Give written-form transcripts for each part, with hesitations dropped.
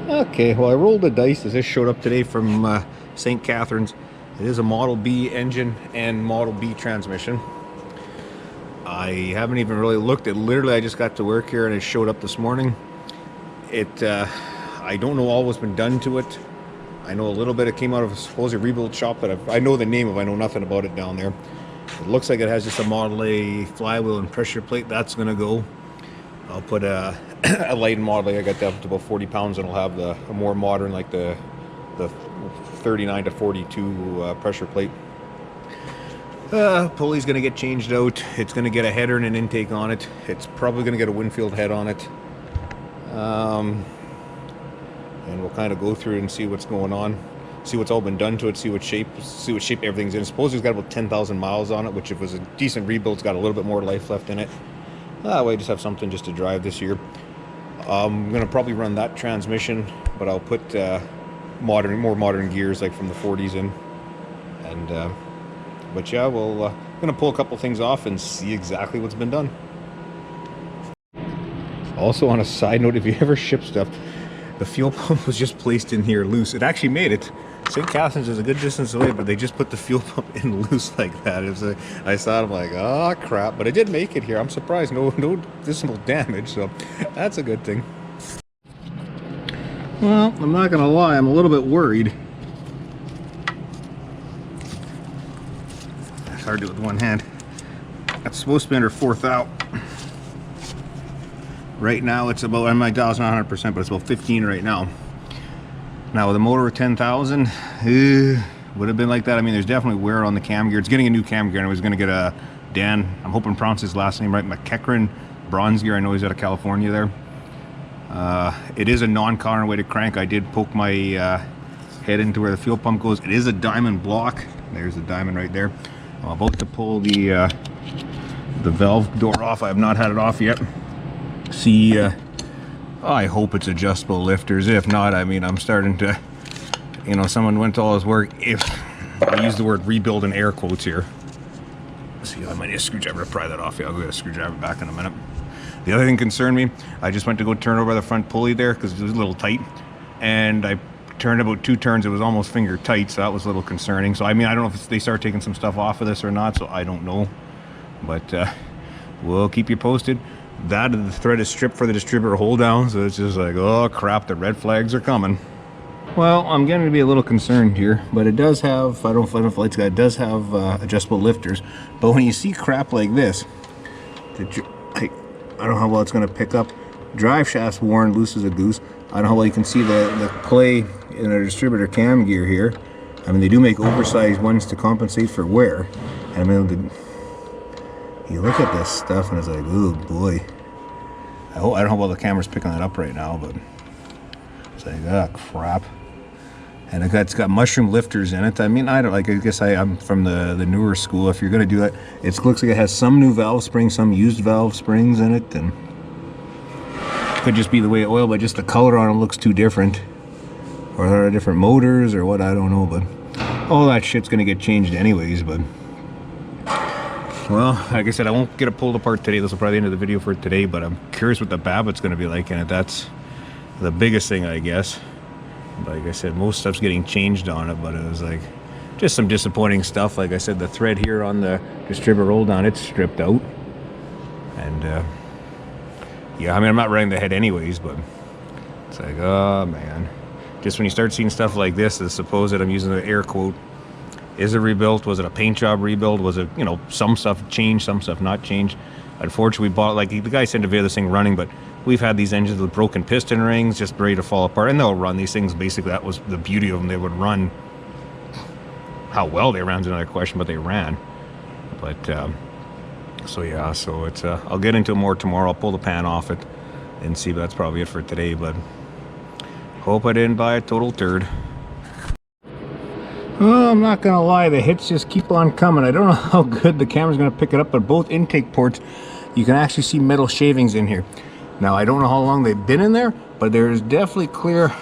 Okay, well I rolled the dice as this showed up today from St. Catharines. It is a Model B engine and Model B transmission. I haven't even really looked at, literally I just got to work here and it showed up this morning. I don't know all what's been done to it. I know a little bit, it came out of a supposed rebuild shop, but I know the name of it, I know nothing about it down there. It looks like it has just a Model A flywheel and pressure plate, that's gonna go. I'll put a light model, I got that up to about 40 pounds, and I'll have a more modern, like the 39 to 42 pressure plate. Pulley's going to get changed out. It's going to get a header and an intake on it. It's probably going to get a Winfield head on it. And we'll kind of go through it and see what's going on. See what's all been done to it, see what shape everything's in. Suppose it's got about 10,000 miles on it, which if it was a decent rebuild, it's got a little bit more life left in it. That way I just have something just to drive this year. I'm going to probably run that transmission, but I'll put more modern gears like from the 40s in. And but yeah, we'll going to pull a couple things off and see exactly what's been done. Also, on a side note, if you ever ship stuff, the fuel pump was just placed in here loose. It actually made it. St. Catharines is a good distance away, but they just put the fuel pump in loose like that. I saw it, I'm like, oh crap, but it did make it here. I'm surprised, no visible damage, so that's a good thing. Well, I'm not gonna lie, I'm a little bit worried. It's hard to do it with one hand. That's supposed to be under 4,000. Right now it's about, my dial's not 100%, but it's about 15 right now. Now with a motor of 10,000, would have been like that. I mean, there's definitely wear on the cam gear. It's getting a new cam gear, and I was going to get a Dan, I'm hoping to pronounce his last name right, McEachran bronze gear. I know he's out of California there. It is a non-counterweighted crank. I did poke my head into where the fuel pump goes. It is a diamond block. There's the diamond right there. I'm about to pull the valve door off. I have not had it off yet. See, I hope it's adjustable lifters. If not, I mean, I'm starting to, you know, someone went to all his work. If I use the word rebuild in air quotes here. See, I might need a screwdriver to pry that off. Yeah, I'll get a screwdriver back in a minute. The other thing concerned me, I just went to go turn over the front pulley there because it was a little tight, and I turned about 2 turns. It was almost finger tight, so that was a little concerning. So I mean, I don't know if they start taking some stuff off of this or not, so I don't know, but we'll keep you posted. That and the thread is stripped for the distributor hold down, so it's just like, oh crap, the red flags are coming. Well, I'm getting to be a little concerned here, but it does have, I don't know if the lights got, it does have adjustable lifters, but when you see crap like this, I don't know how well it's going to pick up. Drive shaft's worn loose as a goose. I don't know how well you can see the play in a distributor cam gear here. I mean, they do make oversized ones to compensate for wear. And I mean, you look at this stuff and it's like, oh boy. I don't know how well the camera's picking that up right now, but it's like, oh crap. And it's got mushroom lifters in it. I mean, I guess I'm from the newer school. If you're gonna do that, it looks like it has some new valve springs, some used valve springs in it, and could just be the way it oiled, but just the color on them looks too different. Or there are different motors or what, I don't know, but all that shit's gonna get changed anyways, but well, like I said, I won't get it pulled apart today. This will probably be the end of the video for today, but I'm curious what the Babbitt's gonna be like in it. That's the biggest thing, I guess. Like I said, most stuff's getting changed on it, but it was like just some disappointing stuff. Like I said, the thread here on the distributor roll down, it's stripped out. And yeah, I mean, I'm not running the head anyways, but it's like, oh man. Just when you start seeing stuff like this, the supposed, I'm using the air quote, is it rebuilt? Was it a paint job rebuild? Was it, you know, some stuff changed, some stuff not changed? Unfortunately, we bought, like the guy sent a video of this thing running, but we've had these engines with broken piston rings, just ready to fall apart, and they'll run these things. Basically, that was the beauty of them. They would run. How well they ran is another question, but they ran. But so yeah, so it's I'll get into it more tomorrow. I'll pull the pan off it and see, but that's probably it for today. But hope I didn't buy a total turd. Well, I'm not gonna lie, the hits just keep on coming. I don't know how good the camera's gonna pick it up, but both intake ports, you can actually see metal shavings in here. Now, I don't know how long they've been in there, but there's definitely clear.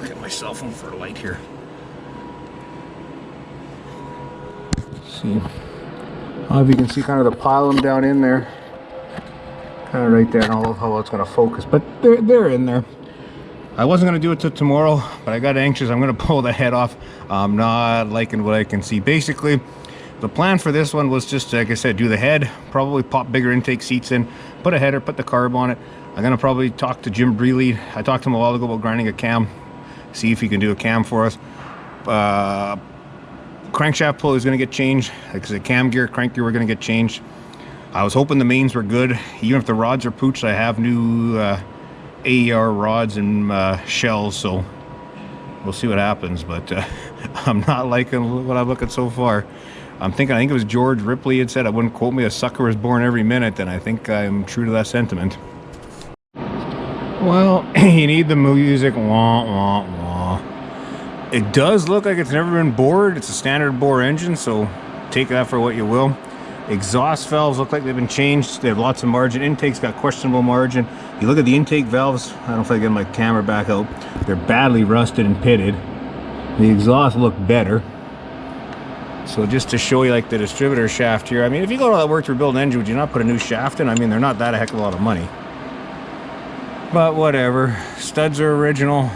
I'll get my cell phone for a light here. Let's see. I don't know if you can see kind of the pile of them down in there. Kind of right there. I don't know how well it's going to focus, but they're in there. I wasn't going to do it till tomorrow, but I got anxious. I'm going to pull the head off. I'm not liking what I can see. Basically, the plan for this one was just, like I said, do the head, probably pop bigger intake seats in, put a header, put the carb on it. I'm going to probably talk to Jim Breeley. I talked to him a while ago about grinding a cam, see if he can do a cam for us. Crankshaft pulley is going to get changed. Like I said, cam gear, crank gear were going to get changed. I was hoping the mains were good. Even if the rods are pooched, I have new AER rods and shells, so we'll see what happens. But I'm not liking what I'm looking so far. I think it was George Ripley had said, I wouldn't quote me, a sucker is born every minute, and I think I'm true to that sentiment. Well, you need the music. Wah, wah, wah. It does look like it's never been bored. It's a standard bore engine, so take that for what you will. Exhaust valves look like they've been changed. They have lots of margin. Intake's got questionable margin. You look at the intake valves, I don't know if I get my camera back out, they're badly rusted and pitted. The exhaust look better. So just to show you like the distributor shaft here, I mean, if you go to all that work to rebuild an engine, would you not put a new shaft in? I mean, they're not that a heck of a lot of money. But whatever, studs are original.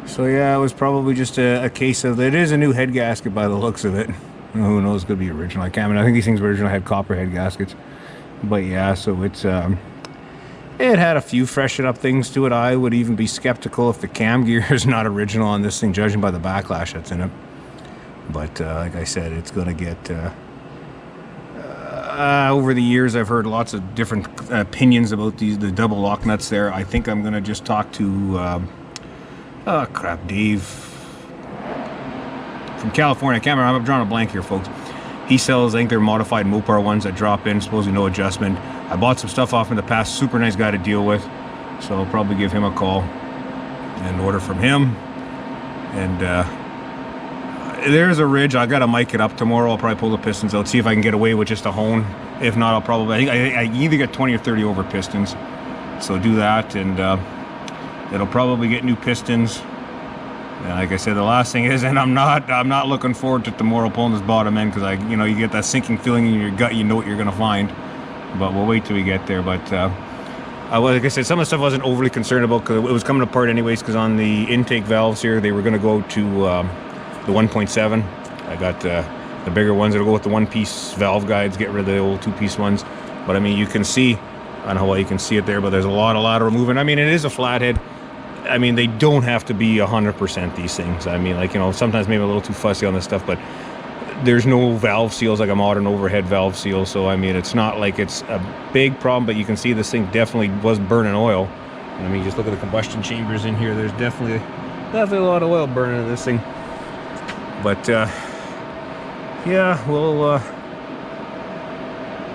So yeah, it was probably just a case of, it is a new head gasket by the looks of it. Who knows, it could be original. I think these things were original, had copper head gaskets. But yeah, so it's it had a few freshen up things to it. I would even be skeptical if the cam gear is not original on this thing, judging by the backlash that's in it. But like I said, it's gonna get over the years I've heard lots of different opinions about the double lock nuts there. I think I'm gonna just talk to Dave from California. I can't remember, I'm drawing a blank here, folks. He sells, I think they're modified Mopar ones that drop in, supposedly no adjustment. I bought some stuff off in the past, super nice guy to deal with. So I'll probably give him a call and order from him. And there's a ridge. I gotta mic it up tomorrow. I'll probably pull the pistons out, see if I can get away with just a hone. If not, I'll probably, I think I either get 20 or 30 over pistons. So do that, and it'll probably get new pistons. And like I said, the last thing is, and I'm not looking forward to tomorrow pulling this bottom end, because you get that sinking feeling in your gut. You know what you're gonna find, but we'll wait till we get there. But like I said, some of the stuff I wasn't overly concerned about because it was coming apart anyways. Because on the intake valves here, they were gonna go to the 1.7. I got the bigger ones that'll go with the one-piece valve guides. Get rid of the old two-piece ones. But I mean, you can see, I don't know how well you can see it there, but there's a lot of lateral movement. I mean, it is a flathead. I mean, they don't have to be 100% these things. I mean, like, sometimes maybe a little too fussy on this stuff, but there's no valve seals like a modern overhead valve seal. So, I mean, it's not like it's a big problem, but you can see this thing definitely was burning oil. I mean, just look at the combustion chambers in here. There's definitely a lot of oil burning in this thing. But, yeah,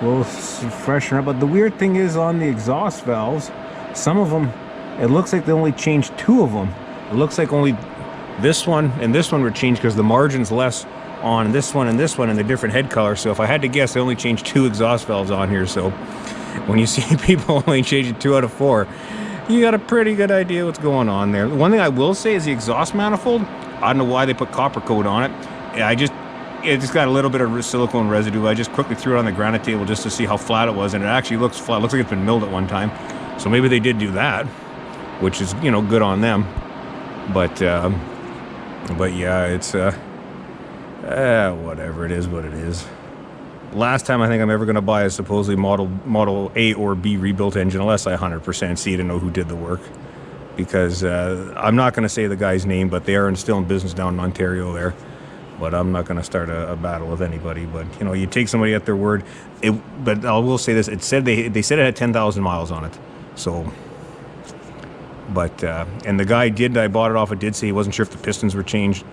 we'll freshen up. But the weird thing is on the exhaust valves, some of them, it looks like they only changed 2 of them. It looks like only this one and this one were changed because the margin's less on this one and the different head color. So if I had to guess, they only changed 2 exhaust valves on here. So when you see people only changing 2 out of 4, you got a pretty good idea what's going on there. One thing I will say is the exhaust manifold. I don't know why they put copper coat on it. It just got a little bit of silicone residue. I just quickly threw it on the granite table just to see how flat it was, and it actually looks flat. It looks like it's been milled at one time. So maybe they did do that, which is, good on them. But yeah, it's whatever, it is what it is. Last time I think I'm ever going to buy a supposedly model A or B rebuilt engine, unless I 100% see it and know who did the work, because I'm not going to say the guy's name, but they are still in business down in Ontario there. But I'm not going to start a battle with anybody. But you take somebody at their word. But I will say this: it said they said it had 10,000 miles on it. So. But, and the guy I bought it off, it did say he wasn't sure if the pistons were changed.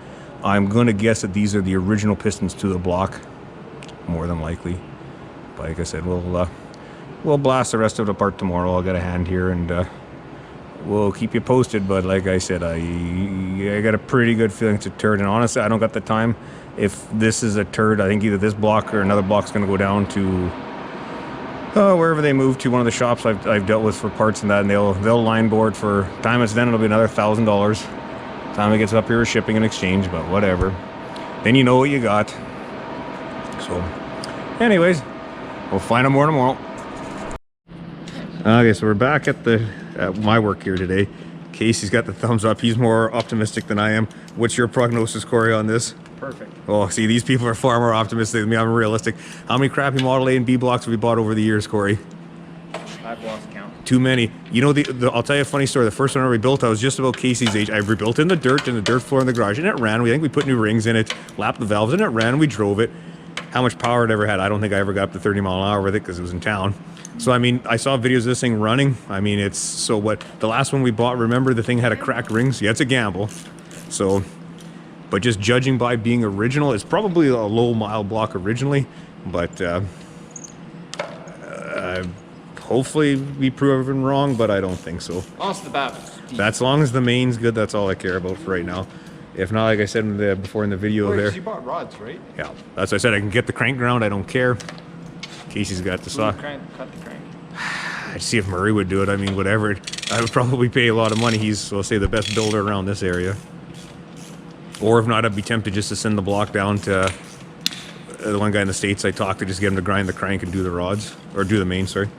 I'm going to guess that these are the original pistons to the block, more than likely. But like I said, we'll blast the rest of it apart tomorrow. I'll get a hand here, and we'll keep you posted. But like I said, I got a pretty good feeling it's a turd. And honestly, I don't got the time. If this is a turd, I think either this block or another block's going to go down to wherever they move to, one of the shops I've dealt with for parts and that, and they'll line board for time it's done. It'll be another $1,000 time it gets up here with shipping and exchange, but whatever. Then you know what you got. So anyways, we'll find out more tomorrow. Okay, so we're back at the at my work here today. Casey's got the thumbs up. He's more optimistic than I am. What's your prognosis, Corey, on this? Perfect. Oh, see, these people are far more optimistic than me. I'm realistic. How many crappy Model A and B blocks have we bought over the years, Corey? I've lost count. Too many. You know, I'll tell you a funny story. The first one I rebuilt, I was just about Casey's age. I rebuilt in the dirt floor in the garage, and it ran. I think we put new rings in it, lapped the valves, and it ran. We drove it. How much power it ever had, I don't think I ever got up to 30 mile an hour with it because it was in town. So, I mean, I saw videos of this thing running. I mean, it's so what? The last one we bought, remember, the thing had a cracked rings? Yeah, it's a gamble. So, but just judging by being original, it's probably a low mile block originally, but hopefully we prove everyone wrong, but I don't think so. Off the bat. That's long as the main's good, that's all I care about for right now. If not, like I said before in the video there. You bought rods, right? Yeah, that's what I said. I can get the crank ground. I don't care. Casey's got the saw. Cut the crank. I'd see if Murray would do it. I mean, whatever. I would probably pay a lot of money. He's, we'll say, the best builder around this area. Or if not, I'd be tempted just to send the block down to the one guy in the States I talked to, just get him to grind the crank and do the rods. Or do the main, sorry.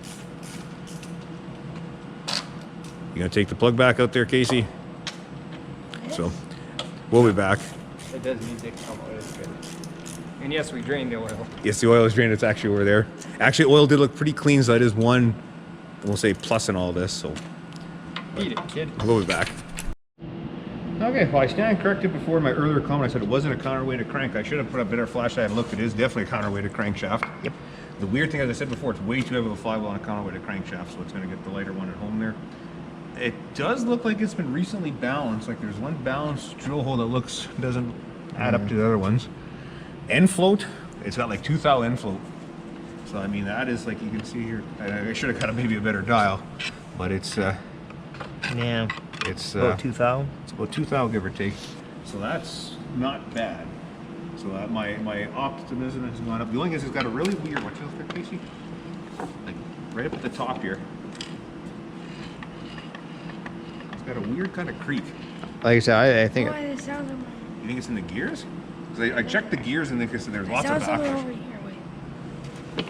You gonna take the plug back out there, Casey? So, we'll be back. It does need to come out. It's good. And yes, we drained the oil. Yes, the oil is drained. It's actually over there. Actually, oil did look pretty clean, so that is one, we'll say, plus in all this. So, Eat it, kid. we'll be back. Okay, well, I stand corrected before my earlier comment. I said it wasn't a counterweighted crank. I should have put a better flashlight and looked. It is definitely a counterweighted crankshaft. Yep. The weird thing, as I said before, it's way too heavy of a flywheel on a counterweighted crankshaft, so it's going to get the lighter one at home there. It does look like it's been recently balanced. Like there's one balanced drill hole that doesn't add up to the other ones. End float, it's got like 2 thou end float. So I mean that is, like you can see here. I should have got maybe a better dial, but it's Yeah. it's About 2 thou. It's about 2 thou, give or take. So that's not bad. So my optimism has gone up. The only thing is it's got a really weird. Watch this, Casey. Like right up at the top here. Got a weird kind of creak. Like I said, I think. Why it sounds like You think it's in the gears? Because I checked the gears and there's lots of sounds like backlash. over here. Wait.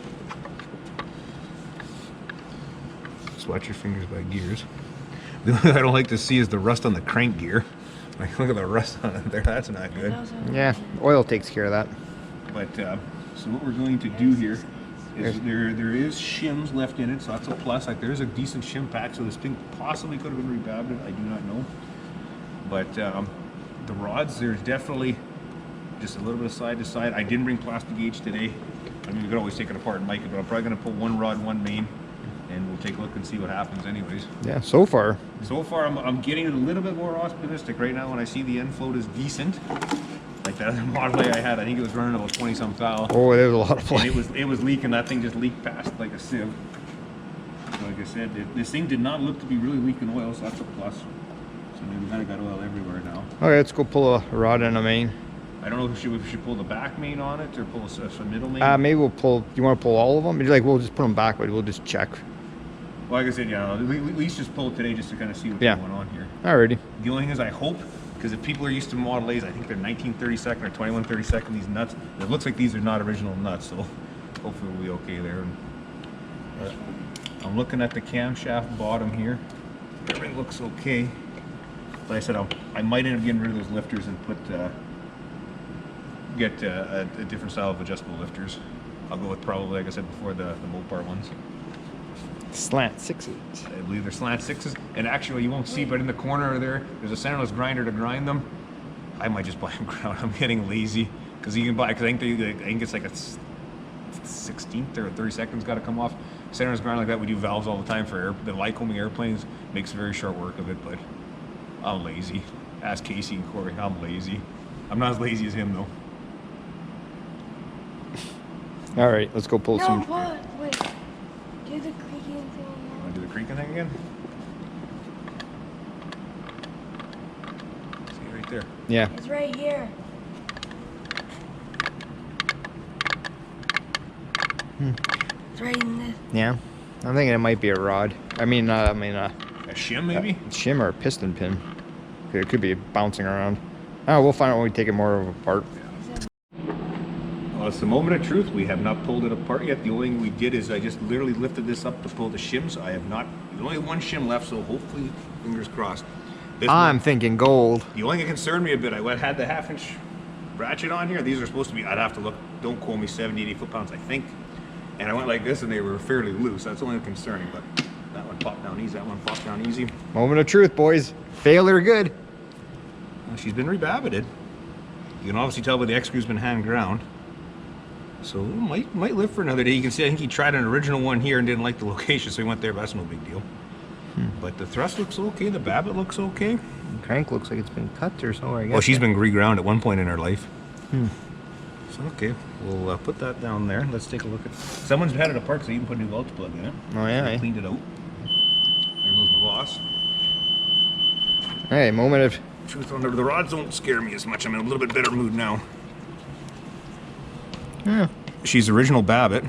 Just watch your fingers by gears. The only thing I don't like to see is the rust on the crank gear. Like look at the rust on it there. That's not good. Yeah, oil takes care of that. But so what we're going to do here is there is shims left in it, so that's a plus. Like there's a decent shim pack, so this thing possibly could have been rebabbed. I do not know. But the rods, there's definitely just a little bit of side to side. I didn't bring plastic gauge today. I mean, we could always take it apart and mic it, but I'm probably going to pull one rod, one main, and we'll take a look and see what happens anyways. Yeah, so far. So far, I'm getting a little bit more optimistic right now when I see the end float is decent. Like that other Model A I had, I think it was running about 20-some thou. Oh, there's a lot of play. And it was leaking. That thing just leaked past like a sieve. So like I said, this thing did not look to be really leaking oil, so that's a plus. So we kind of got oil everywhere now. Okay, let's go pull a rod and a main. I don't know if we should pull the back main on it or pull a middle main. Maybe we'll pull. You want to pull all of them? Like we'll just put them back, but we'll just check. Well, like I said, yeah, at least just pull it today just to kind of see what's going on here. Alrighty. The only thing is, I hope, because if people are used to Model A's, I think they're 1932nd or 2132nd, these nuts. It looks like these are not original nuts, so hopefully we'll be okay there. I'm looking at the camshaft bottom here. Everything looks okay. Like I said, I might end up getting rid of those lifters and get a different style of adjustable lifters. I'll go with probably, like I said before, the Mopar ones. Slant sixes. I believe they're slant sixes, and actually you won't see, but in the corner there's a centerless grinder to grind them. I might just buy them ground. I'm getting lazy because you can buy, because I think it's like a 16th or 32nd's got to come off. Centerless grinder like that, we do valves all the time for the Lycoming airplanes. Makes very short work of it, but I'm lazy. Ask Casey and Corey. I'm lazy. I'm not as lazy as him though. All right, let's go pull some. What? Wait. Do the creaking thing. Want to do the creaking thing again? See right there. Yeah. It's right here. It's right in this. Yeah. I'm thinking it might be a rod. A shim maybe? Shim or a piston pin. It could be bouncing around. Oh, we'll find out when we take it more apart. Well, it's the moment of truth. We have not pulled it apart yet. The only thing we did is I just literally lifted this up to pull the shims. I have not. There's only one shim left, so hopefully, fingers crossed. This I'm one, thinking gold. the only thing that concerned me a bit, I had the 1/2-inch ratchet on here. These are supposed to be, I'd have to look, don't quote me, 70, 80 foot-pounds, I think. And I went like this, and they were fairly loose. That's the only concerning, but that one popped down easy. That one popped down easy. Moment of truth, boys. Fail or good. Well, she's been rebabbited. You can obviously tell by the X-screw's been hand ground. So might live for another day. You can see I think he tried an original one here and didn't like the location, so he went there, but that's no big deal. But the thrust looks okay, the Babbitt looks okay. The crank looks like it's been cut or so, I guess. Well, she's been reground at one point in her life. So okay, we'll put that down there. Let's take a look at. Someone's had it apart, so you can put a new voltage plug in it. Oh yeah. I cleaned it out. There goes my boss. Hey, moment of Truth on the rods don't scare me as much. I'm in a little bit better mood now. yeah. She's original Babbitt.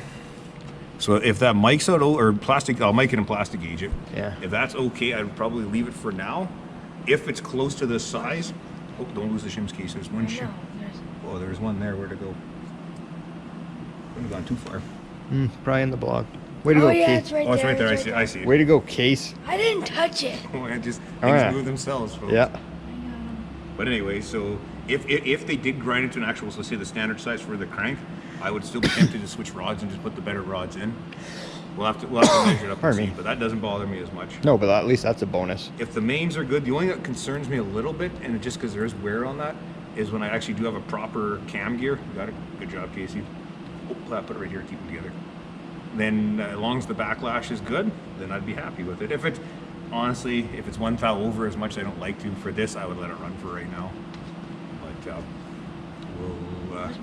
So if that mic's out or plastic, I'll mic it and plastic gauge it. Yeah. If that's okay, I'd probably leave it for now. If it's close to this size, oh, don't lose the shims case. There's one shim. No, there's. Oh, there's one there. Where to go? Couldn't have gone too far. Probably in the block. Way to Oh go, yeah, Case. it's right Oh, it's there. right there. I it's see. right I see it. Way to go, Case. I didn't touch it. Oh, and just Oh, things yeah. move themselves, folks. Yeah. But anyway, so if they did grind into an actual, so let's say the standard size for the crank, I would still be tempted to switch rods and just put the better rods in. We'll have to measure it up and Pardon see, me. but that doesn't bother me as much. No, but at least that's a bonus. If the mains are good, the only thing that concerns me a little bit, and just because there is wear on that, is when I actually do have a proper cam gear. You got it? Good job, Casey. Oh, put it right here, keep them together. Then as long as the backlash is good, then I'd be happy with it. If it's, honestly, if it's one thou over as much as I don't like to, for this, I would let it run for right now. But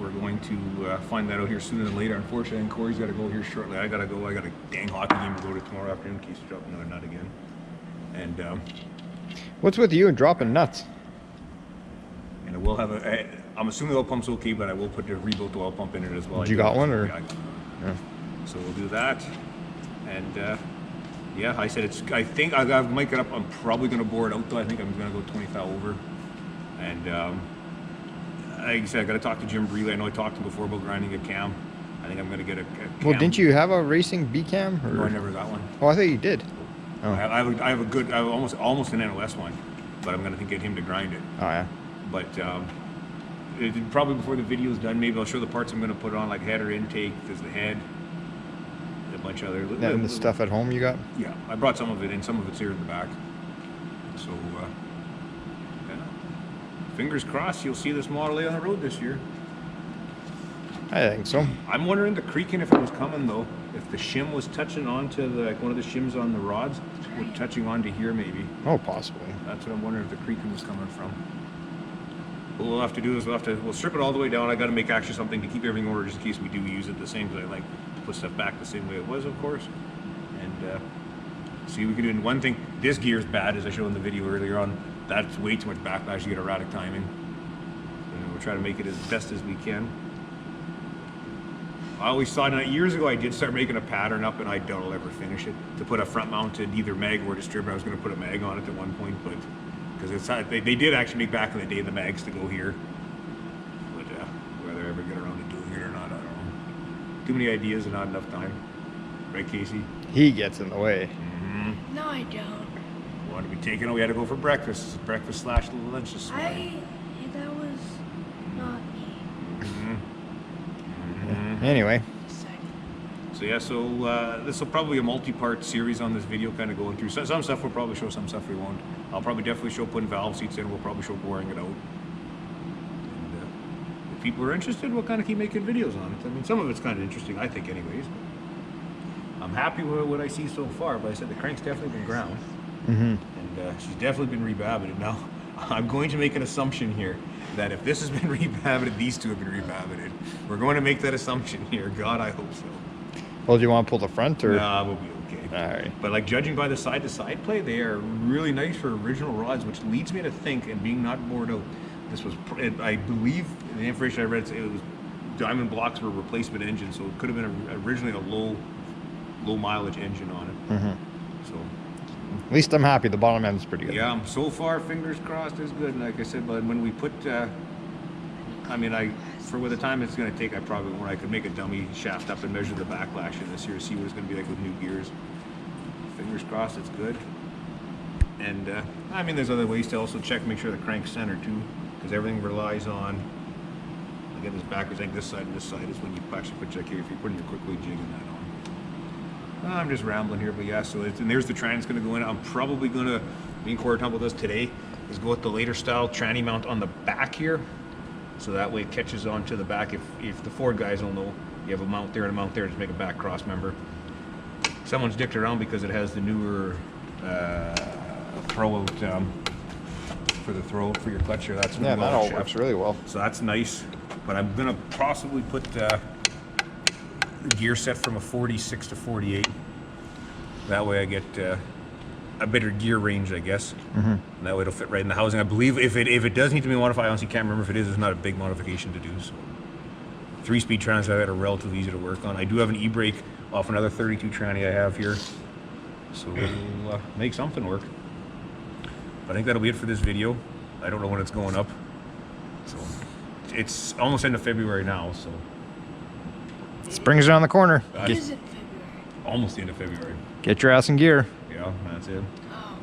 we're going to find that out here sooner than later. Unfortunately, and Corey's got to go here shortly. I got to go. I got a dang hockey game to go to tomorrow afternoon in case you drop another nut again. And What's with you and dropping nuts? and I will have a. I'm assuming the oil pump's okay, but I will put the rebuilt oil pump in it as well. Did you got one, or? Yeah, I got one. Yeah. So we'll do that. And yeah, I said it's. I think I've mic'd it up. I'm probably going to bore it out though. I think I'm going to go 20 thou over. And like I said, I got to talk to Jim Breeley. I know I talked to him before about grinding a cam. I think I'm going to get a cam. Well, didn't you have a racing B cam? Or? No, I never got one. Oh, I thought you did. Oh. I have a good. I have almost an NOS one, but I'm going to get him to grind it. Oh yeah. But probably before the video's done, maybe I'll show the parts I'm going to put on, like header intake. There's the head, a bunch of other. And the stuff at home you got? Yeah, I brought some of it in. Some of it's here in the back. So, yeah. Fingers crossed, you'll see this Model A on the road this year. I think so. I'm wondering the creaking if it was coming though. If the shim was touching onto the like one of the shims on the rods, were touching onto here maybe. Oh, possibly. That's what I'm wondering if the creaking was coming from. What we'll have to do is we'll strip it all the way down. I got to make actually something to keep everything in order just in case we do use it the same, because I like to put stuff back the same way it was, of course. And see, we can do in one thing. This gear's bad, as I showed in the video earlier on. That's way too much backlash. You get erratic timing. And we'll try to make it as best as we can. I always thought years ago I did start making a pattern up, and I doubt I'll ever finish it. To put a front-mounted either mag or distributor. I was going to put a mag on it at one point, but because it's not, they did actually make back in the day the mags to go here. But whether I ever get around to doing it or not, I don't know. Too many ideas and not enough time. Right, Casey? He gets in the way. No, I don't. Wanted to be taken out. We had to go for breakfast. It's breakfast / lunch this morning. That was not me. Anyway. So yeah, so this will probably be a multi-part series on this video, kind of going through some stuff. We'll probably show, some stuff we won't. I'll probably definitely show putting valve seats in. We'll probably show boring it out. And if people are interested, we'll kind of keep making videos on it. I mean, some of it's kind of interesting, I think, anyways. I'm happy with what I see so far. But I said the crank's definitely been ground, and she's definitely been rebabbited. Now, I'm going to make an assumption here that if this has been rebabbited, these two have been rebabbited. We're going to make that assumption here. God, I hope so. Well, do you want to pull the front or? Nah, we'll be okay. All right. But like judging by the side-to-side play, they are really nice for original rods, which leads me to think, and being not bored out, this was, I believe, the information I read, it was diamond blocks were replacement engines, so it could have been originally a low mileage engine on it. So. At least I'm happy. The bottom end is pretty good. Yeah, so far, fingers crossed, is good. And like I said, but when we put I mean, for the time it's going to take, I could make a dummy shaft up and measure the backlash in this here, see what it's going to be like with new gears. Fingers crossed it's good. And I mean, there's other ways to also check, make sure the crank's center too, because everything relies on, I get this backwards, I think this side and this side is when you actually put check here, if you're putting your quick weight jig in that on. I'm just rambling here, but yeah, so and there's the tranny that's going to go in. I'm probably going to, me and Corey talked about this today, is go with the later style tranny mount on the back here. So that way it catches onto the back. If the Ford guys don't know, you have a mount there and a mount there, just make a back cross member. Someone's dicked around because it has the newer throw out for the throw for your clutch here. That's Yeah, that all works really well. So that's nice. But I'm gonna possibly put the gear set from a 46 to 48. That way I get a better gear range, I guess. And that way it'll fit right in the housing. I believe if it does need to be modified, I honestly can't remember if it is. It's not a big modification to do. So 3-speed trans that are relatively easy to work on. I do have an e-brake off another 32 tranny I have here, so we'll make something work. But I think that'll be it for this video. I don't know when it's going up, so it's almost end of February now. So Spring's around the corner. When is it February? Almost the end of February. Get your ass in gear. Yeah, that's it. Oh, wow.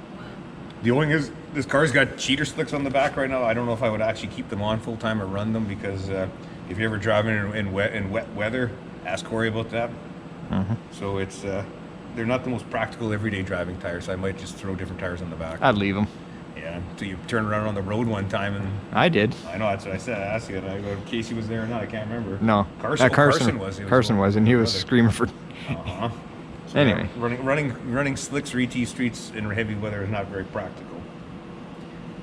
The only thing is, this car's got cheater slicks on the back right now. I don't know if I would actually keep them on full time or run them, because if you're ever driving in wet weather, ask Corey about that. So it's they're not the most practical everyday driving tires. So I might just throw different tires on the back. I'd leave them. Yeah, so you turn around on the road one time and I did. I know that's what I said. I asked you, and I go, Casey was there or not? I can't remember. No, Carson was. Carson was, and he was screaming for. So Anyway, running slicks or ET streets in heavy weather is not very practical.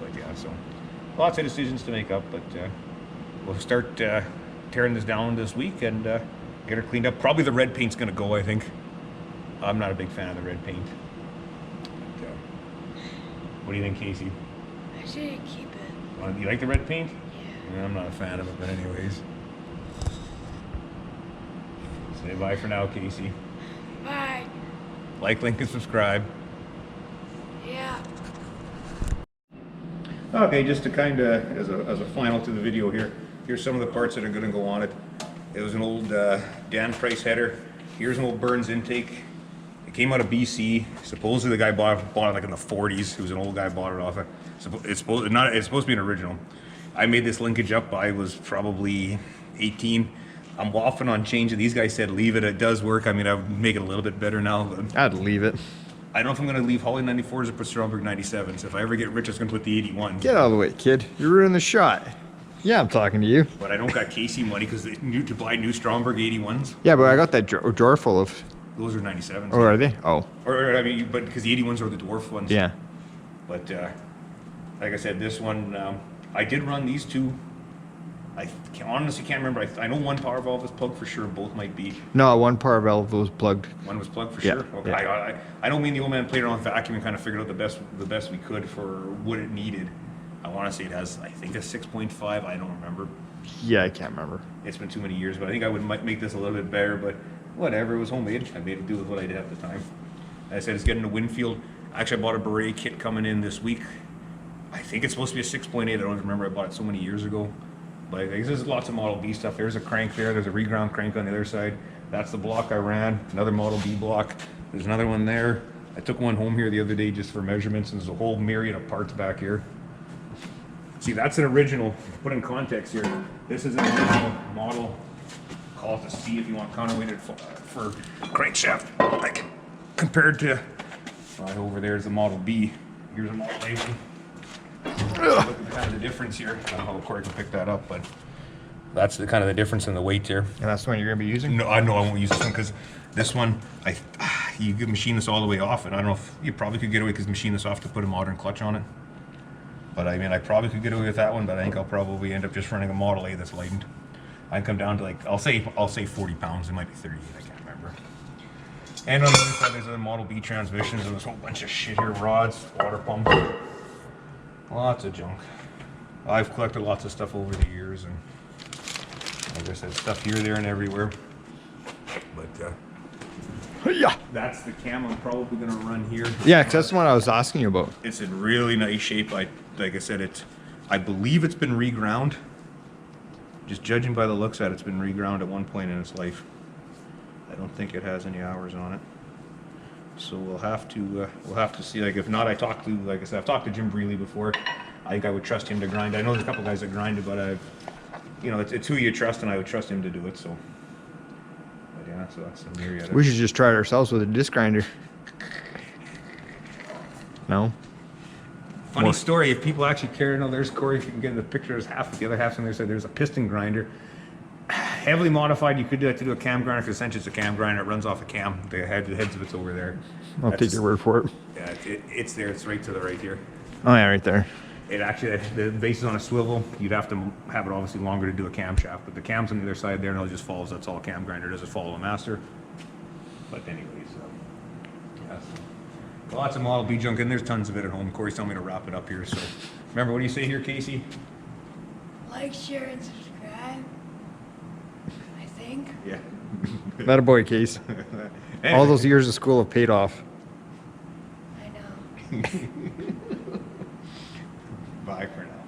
But yeah, so lots of decisions to make up. But we'll start tearing this down this week and get her cleaned up. Probably the red paint's going to go, I think. I'm not a big fan of the red paint. But, what do you think, Casey? I say keep it. You like the red paint? Yeah. I'm not a fan of it, but anyways. Say bye for now, Casey. Bye. Like, link, and subscribe. Yeah. Okay, just to kind of, as a final to the video here, here's some of the parts that are going to go on it. It was an old Dan Price header. Here's an old Burns intake. It came out of BC. Supposedly the guy bought it like in the 40s. He was an old guy, bought it off it. It's supposed to be an original. I made this linkage up. I was probably 18. I'm waffling on changing. These guys said leave it. It does work. I mean, I would make it a little bit better now. But I'd leave it. I don't know if I'm going to leave Holly 94s or put Stromberg 97s. If I ever get rich, I'm going to put the 81s. Get out of the way, kid. You're ruining the shot. Yeah, I'm talking to you. But I don't got Casey money because they need to buy new Stromberg 81s. Yeah, but I got that drawer full of. Those are 97s. Oh, are they? Oh. Or I mean, but because the 81s are the dwarf ones. Yeah. But like I said, this one, I did run these two. I honestly can't remember. I know one power valve is plugged for sure. Both might be. No, one power valve was plugged. One was plugged for Yeah, sure. Okay. yeah. I know me and the old man played around with vacuum and kind of figured out the best we could for what it needed. I want to say it has, I think, a 6.5. I don't remember. Yeah, I can't remember. It's been too many years, but I think I might make this a little bit better. But whatever, it was homemade. I made it do with what I did at the time. As I said, it's getting to Winfield. Actually, I bought a beret kit coming in this week. I think it's supposed to be a 6.8. I don't remember. I bought it so many years ago. But there's lots of Model B stuff. There's a crank there. There's a reground crank on the other side. That's the block I ran. Another Model B block. There's another one there. I took one home here the other day just for measurements, and there's a whole myriad of parts back here. See, that's an original. Put in context here. This is an original model. Call it the C if you want counterweighted for crankshaft. Like compared to right over there's the Model B. Here's a Model A one. Look at kind of the difference here. I don't know if Corey can pick that up, but that's the kind of the difference in the weight here. And that's the one you're gonna be using? No, I know I won't use this one because this one, you could machine this all the way off, and I don't know if you probably could get away because machine this off to put a modern clutch on it. But I mean, I probably could get away with that one, but I think I'll probably end up just running a Model A that's lightened. I can come down to like I'll say 40 pounds. It might be 38. I can't remember. And on the other side, there's a Model B transmissions and there's a whole bunch of shit here: rods, water pump. Lots of junk. I've collected lots of stuff over the years, and like I said, stuff here, there, and everywhere. But Yeah. that's the cam I'm probably going to run here. Yeah, 'cause that's the one I was asking you about. It's in really nice shape. Like I said, I believe it's been reground. Just judging by the looks at it, it's been reground at one point in its life. I don't think it has any hours on it. So we'll have to see. Like if not, like I said, I've talked to Jim Breeley before. I think I would trust him to grind. I know there's a couple guys that grind it, but it's who you trust, and I would trust him to do it. So, but yeah, so that's the myriad. We should just try it ourselves with a disc grinder. No? Funny story, if people actually care to know, there's Corey, if you can get the picture, there's half, the other half's in there, so there's a piston grinder. Heavily modified, you could do it to do a cam grinder, because essentially it's a cam grinder, it runs off a cam, the heads of it's over there. I'll take your word for it. Yeah, it's there, it's right to the right here. Oh yeah, right there. It actually, the base is on a swivel, you'd have to have it obviously longer to do a camshaft, but the cam's on the other side there, and it just follows, that's all a cam grinder does, it follow a master. But anyways, yeah, so lots of Model B junk, and there's tons of it at home. Corey's telling me to wrap it up here, so remember, what do you say here, Casey? Like, share, and subscribe. I think. Yeah. That a boy, Case. All those years of school have paid off. I know. Bye for now.